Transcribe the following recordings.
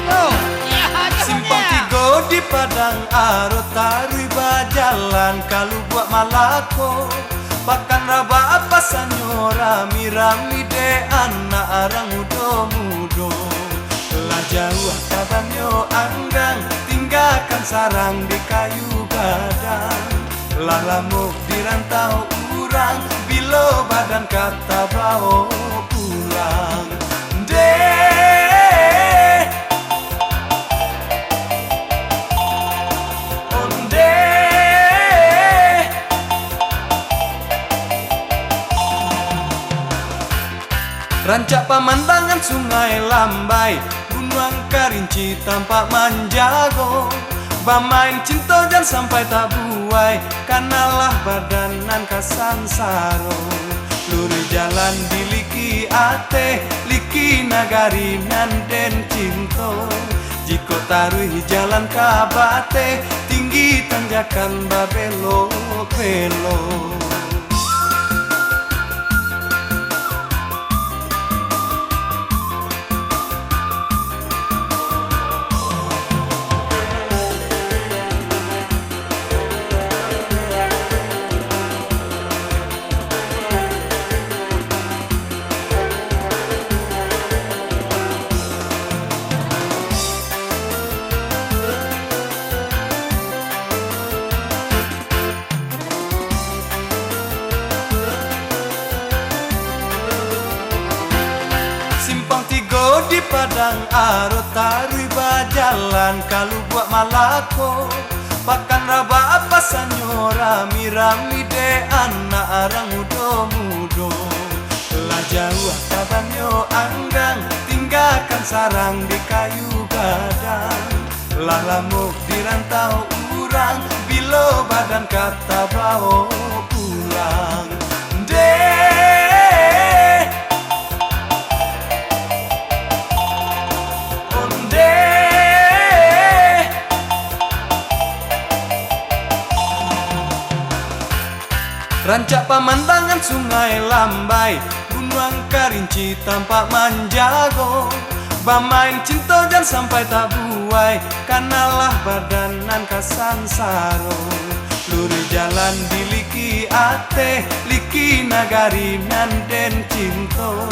bro. Ya, Simpang tiga di Padang Aro tarui bajalan kalau buat Malako. Bahkan raba apa sanyo rami-rami de anak arang mudo-mudo. Lah jauh kabanyo anggang tinggalkan sarang di kayu gadang. Lah lamuk dirantau urang bilo badan kata bawa pulang. Rancak pemandangan sungai Lambai, Gunung Karinci tampak manjago. Bamain cinta jangan sampai tak buai, kanalah badanan kasansaro. Luri jalan di liki ate, liki nagari nanden cinto. Jiko tarui jalan kabate, tinggi tanjakan babelo belo. Simpang tiga di Padang Aro tarui bajalan kalau buat Malako. Bahkan raba apa sanyo rami-rami de anak arang mudo-mudo. Lah jauh kabanyo anggang tinggalkan sarang di kayu gadang. Lah lamuk dirantau urang bilo badan kata bawa pulang. Rancak pemandangan sungai Lambai, Gunung Karinci tampak manjago. Bamain cinta jangan sampai tak buai, kanalah badanan kasansaro. Luri jalan di liki ate, liki nagari nanden cinto.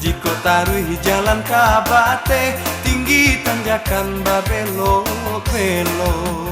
Jiko tarui jalan kabate, tinggi tanjakan babelo belo.